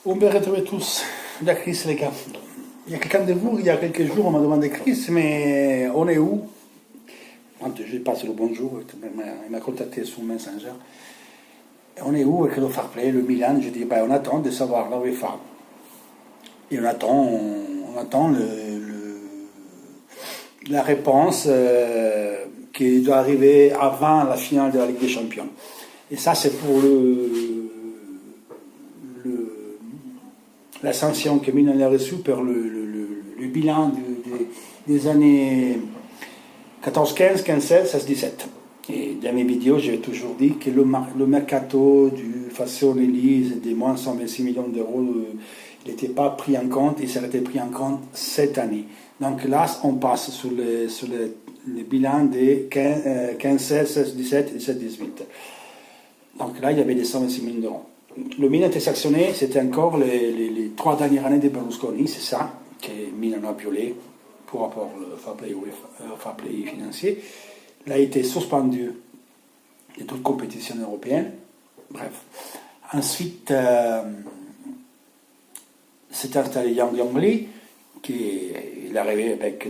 On peut retrouver tous la crise, les gars. Il y a quelqu'un de vous, il y a quelques jours, on m'a demandé crise, mais on est où? Quand je passe le bonjour, il m'a contacté sur Messenger. On est où avec le fair play, le Milan? Je dis, ben, on attend de savoir la UEFA. Et on attend la réponse qui doit arriver avant la finale de la Ligue des Champions. Et ça, c'est pour la sanction que Milan a reçue pour le bilan des années 14-15, 15-16, 16-17. Et dans mes vidéos, j'ai toujours dit que le mercato du Fassone Elise des moins 126 millions d'euros, il n'était pas pris en compte, il serait pris en compte cette année. Donc là, on passe sur le bilan des 15-16, 16-17 et 17-18. Donc là, il y avait des 126 millions d'euros. Le Milan était sanctionné, c'était encore les 3 dernières années de Berlusconi, c'est ça que Milan a violé pour rapport au fair play financier. Il a été suspendu de toute compétition européenne. Bref. Ensuite, s'est installé Yang Lee, qui est arrivé avec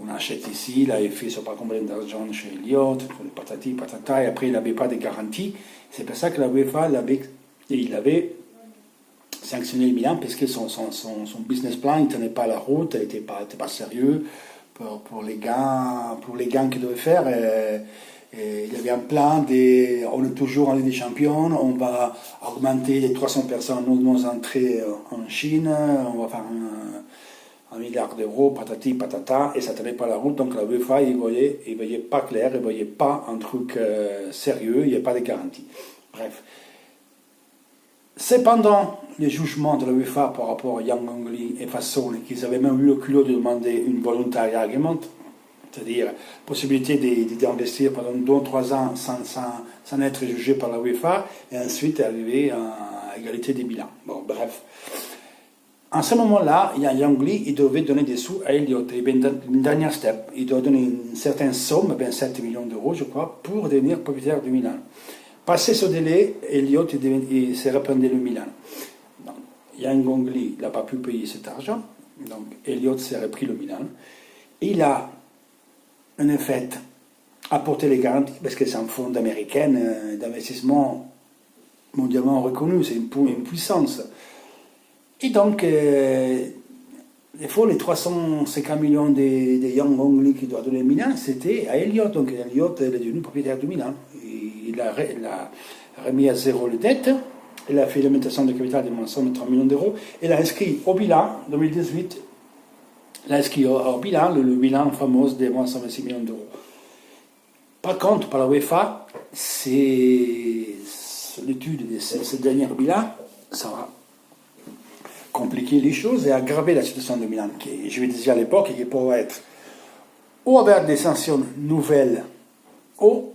on achète ici, il avait fait je ne sais pas combien d'argent chez Elliott, pour les patati patata, et après il n'avait pas de garantie. C'est pour ça que la UEFA il avait sanctionné le Milan, parce que son business plan ne tenait pas la route, il n'était pas sérieux pour les gains qu'il devait faire. Et il y avait un plan, on est toujours en Ligue des Champions, on va augmenter les 300 personnes nos entrées en Chine, on va faire un milliard d'euros, patati patata, et ça ne tenait pas la route. Donc la UEFA, il voyait pas clair, il ne voyait pas un truc sérieux, il n'y avait pas de garantie. Bref. Cependant, les jugements de la UEFA par rapport à Yang Ongli et Fassone, qu'ils avaient même eu le culot de demander une voluntary agreement, c'est-à-dire possibilité d'investir pendant 2 ou 3 ans sans être jugé par la UEFA, et ensuite arriver à égalité des bilans. Bon, bref. En ce moment-là, Yang Lee, il devait donner des sous à Elliott. Et bien, une dernière step, il doit donner une certaine somme, 7 millions d'euros, je crois, pour devenir propriétaire du Milan. Passé ce délai, Elliott il s'est repris le Milan. Donc, Yang Lee n'a pas pu payer cet argent, donc Elliott s'est repris le Milan. Il a, en effet, apporté les garanties, parce que c'est un fonds américain d'investissement mondialement reconnu, c'est une puissance. Et donc, il faut les 350 millions de Yang Ongli qui doit donner Milan, c'était à Elliott. Donc Elliott est devenu propriétaire du Milan. Il a remis à zéro les dettes, il a fait l'augmentation de capital de 130 millions d'euros, il a inscrit au bilan 2018, il a inscrit au bilan le bilan fameux de 126 millions d'euros. Par contre, par la UEFA, c'est l'étude de ce dernier bilan, ça va compliquer les choses et aggraver la situation de Milan, qui, je le disais à l'époque, qui pourrait être ou avec des sanctions nouvelles, ou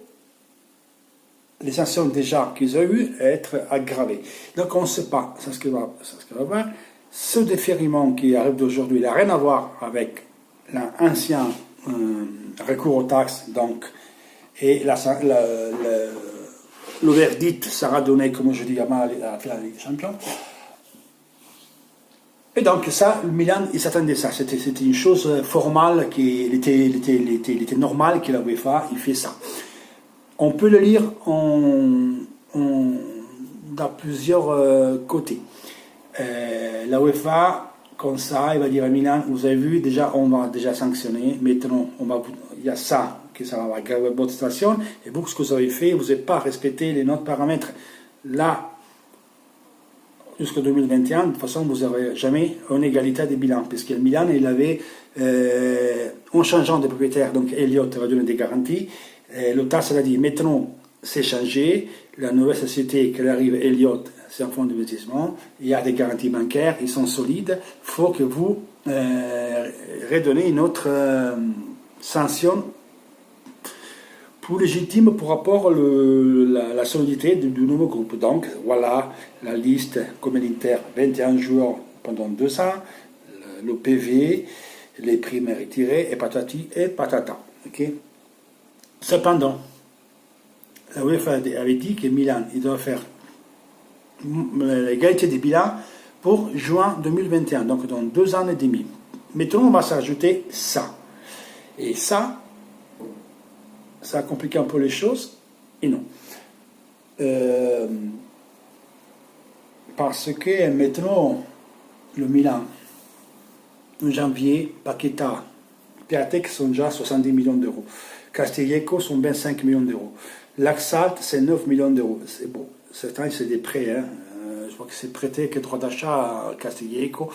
les sanctions déjà qu'ils ont eues être aggravées. Donc on ne sait pas ce que va voir. Ce déferlement qui arrive d'aujourd'hui n'a rien à voir avec l'ancien recours aux taxes, donc, et le verdict sera donné, comme je dis, à la finale de la Ligue des Champions. Et donc ça, le Milan, il s'attendait à ça. C'était une chose formale, il était normal que la UEFA il fait ça. On peut le lire dans plusieurs côtés. La UEFA, comme ça, il va dire à Milan, vous avez vu, déjà, on va déjà sanctionner. Maintenant, il y a ça, que ça va aggraver votre situation. Et vous, ce que vous avez fait, vous n'avez pas respecté les autres paramètres. Là, jusqu'en 2021, de toute façon, vous n'aurez jamais une égalité des bilans, puisque le Milan, il avait, en changeant de propriétaire, donc Elliott va donner des garanties, le TAS a dit, maintenant, c'est changé, la nouvelle société qui arrive, Elliott, c'est un fonds d'investissement, il y a des garanties bancaires, ils sont solides, il faut que vous redonnez une autre sanction plus légitime par rapport à la solidité du nouveau groupe. Donc voilà la liste comme l'Inter, 21 joueurs pendant 2 ans, le PV, les primes retirées, et patati et patata. Okay. Cependant, la UEFA avait dit que Milan il doit faire l'égalité des bilans pour juin 2021, donc dans 2 ans et demi. Maintenant, on va s'ajouter ça. Et ça a compliqué un peu les choses, et non. Parce que maintenant, le Milan, en janvier, Paqueta, Piatek sont déjà 70 millions d'euros. Castiglieco sont 25 millions d'euros. L'Axalt, c'est 9 millions d'euros. C'est bon. Certains, c'est des prêts. Hein. Je crois que c'est prêté que droit d'achat à Castiglieco.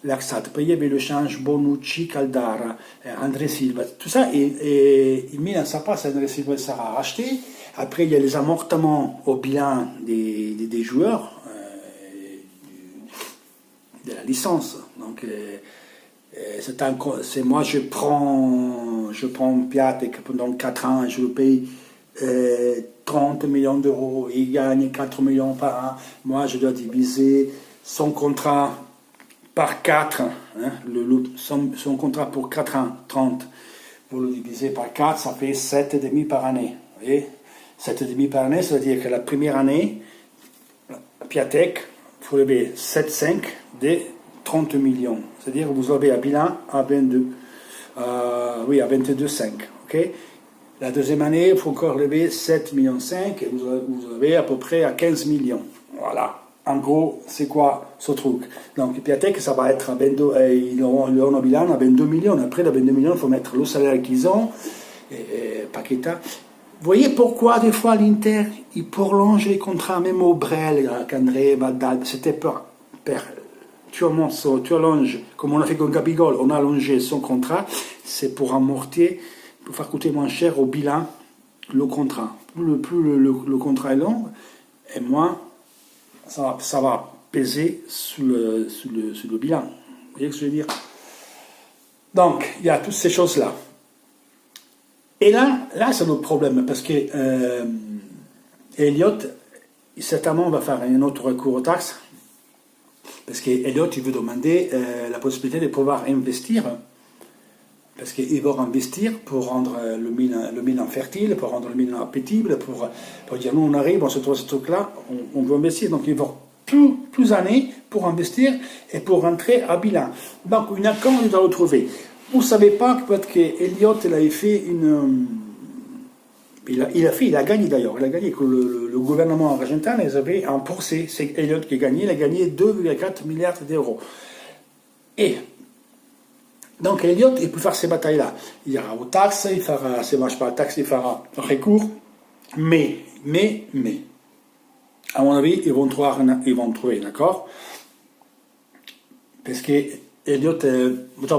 L'Axalt. Après, il y avait le change Bonucci, Caldara, André Silva. Tout ça, et Milan, ça passe. André Silva sera racheté. Après, il y a les amortements au bilan des joueurs, de la licence. Donc, c'est moi, je prends Piatek pendant 4 ans, je le paye 30 millions d'euros, il gagne 4 millions par an. Moi, je dois diviser son contrat par 4, hein, son contrat pour 4 ans, 30. Vous le divisez par 4, ça fait 7,5 par année. Vous voyez, 7,5 par année, ça veut dire que la première année, Piatek, il faut lever 7,5 de 30 millions. C'est-à-dire que vous avez un bilan à 22. À 22,5. Okay. La deuxième année, il faut encore lever 7,5 millions et vous avez à peu près à 15 millions. Voilà. En gros, c'est quoi ce truc? Donc, Piatek, ça va être à 22, ils ont un bilan à 22 millions. Après, les 22 millions, il faut mettre le salaire qu'ils ont, et Paqueta. Vous voyez pourquoi, des fois, l'Inter, il prolonge les contrats, même au Brel, avec André, Vadal, c'était peur. Tu allonges, comme on a fait avec Gabigol, on a allongé son contrat, c'est pour amortir, pour faire coûter moins cher au bilan le contrat. Plus le contrat est long, et moins ça va peser sur le bilan. Vous voyez ce que je veux dire? Donc, il y a toutes ces choses-là. Et là c'est notre problème, parce que Elliott, certainement, va faire un autre recours aux taxes, parce qu'Elliott, il veut demander la possibilité de pouvoir investir, parce qu'il va investir pour rendre le Milan fertile, pour rendre le Milan appétible, pour dire, nous on arrive, on se trouve ce truc-là, on veut investir. Donc il va plus d'années pour investir et pour rentrer à bilan. Donc une accord, il doit le trouver. Vous ne savez pas peut-être qu'Elliott, il avait fait une... Il a gagné d'ailleurs, il a gagné que le gouvernement argentin les avait un procès. C'est Elliott qui a gagné, il a gagné 2,4 milliards d'euros. Et donc Elliott, il peut faire ces batailles-là. Il ira aux taxes, il fera, s'il ne marche pas la taxe, il fera recours. Mais, à mon avis, ils vont trouver, d'accord? Parce que Elliott,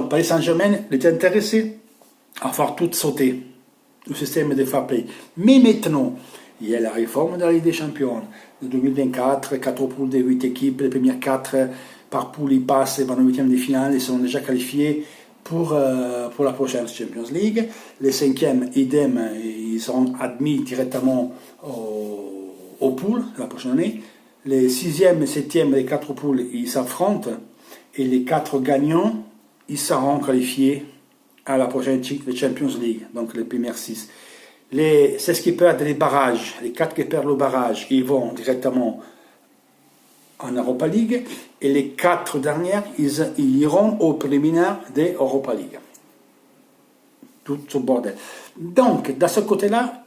Paris Saint-Germain, il était intéressé à faire tout sauter. Le système de fair play. Mais maintenant, il y a la réforme de la Ligue des Champions de 2024, 4 poules de 8 équipes, les premières 4 par poule, ils passent, dans le 8e de finale, ils sont déjà qualifiés pour la prochaine Champions League. Les 5e, idem, ils seront admis directement aux poules la prochaine année. Les 6e et 7e, les 4 poules, ils s'affrontent, et les 4 gagnants, ils seront qualifiés à la prochaine Champions League, donc les premières 6. C'est ce qui perdent les barrages, les 4 qui perdent le barrage, ils vont directement en Europa League, et les 4 dernières, ils iront au préliminaire de Europa League. Tout ce bordel. Donc, de ce côté-là,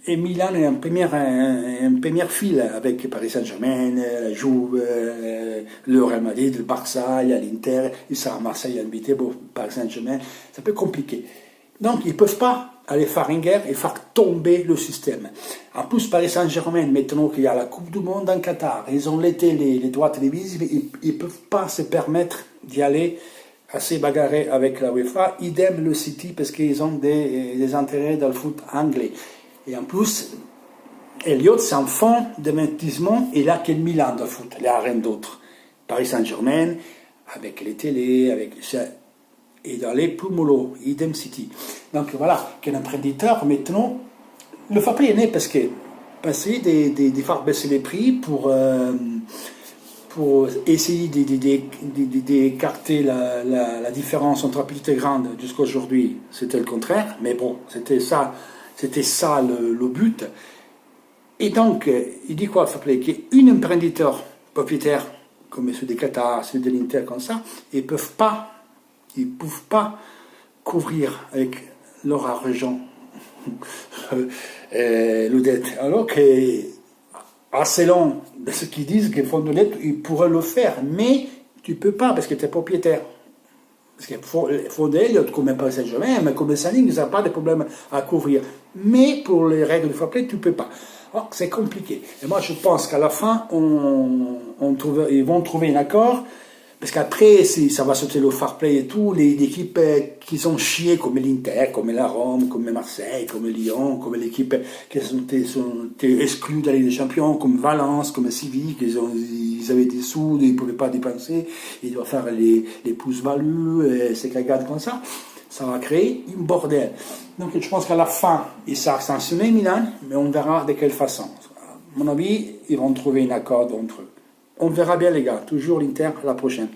et Milan est en première file avec Paris Saint-Germain, la Juve, le Real Madrid, le Barça, il y a l'Inter, il sera à Marseille invité pour Paris Saint-Germain. C'est un peu compliqué. Donc, ils ne peuvent pas aller faire une guerre et faire tomber le système. En plus, Paris Saint-Germain, maintenant qu'il y a la Coupe du Monde en Qatar, ils ont les droits télévisifs, ils ne peuvent pas se permettre d'y aller assez bagarrer avec la UEFA. Idem le City, parce qu'ils ont des intérêts dans le foot anglais. Et en plus, Elliott, c'est un fonds d'investissement, et là, quel Milan de foot, il n'y a rien d'autre. Paris Saint-Germain, avec les télés, et dans les plus mollo, idem City. Donc voilà, quel emprunteur, maintenant, le fair play est né parce que passer de faire baisser les prix pour essayer d'écarter la différence entre la petite et grande jusqu'à aujourd'hui, c'était le contraire, mais bon, c'était ça le but. Et donc, il dit quoi, il faut qu'un emprunteur propriétaire comme ceux des Qatar, ceux de l'Inter, comme ça, ils peuvent pas couvrir avec leur argent le dette. Alors que, selon ce qu'ils disent, que fonds de dette, ils pourraient le faire, mais tu peux pas parce que tu es propriétaire. Parce qu'il faut d'elle, comme un Paris Saint-Germain, mais comme Saint-Denis, ils n'ont pas de problème à couvrir. Mais pour les règles de fair play, tu ne peux pas. Alors, c'est compliqué. Et moi, je pense qu'à la fin, ils vont trouver un accord. Parce qu'après, si ça va sauter le fair play et tout, les équipes qui sont chiées, comme l'Inter, comme la Rome, comme Marseille, comme Lyon, comme l'équipe qui sont exclues de la Ligue des Champions, comme Valence, comme Séville, ils avaient des sous, ils ne pouvaient pas dépenser, ils doivent faire les plus-values, ces cagades comme ça. Ça va créer un bordel. Donc je pense qu'à la fin, ils savent sanctionner Milan, mais on verra de quelle façon. À mon avis, ils vont trouver un accord entre eux. On verra bien les gars, toujours l'Inter la prochaine.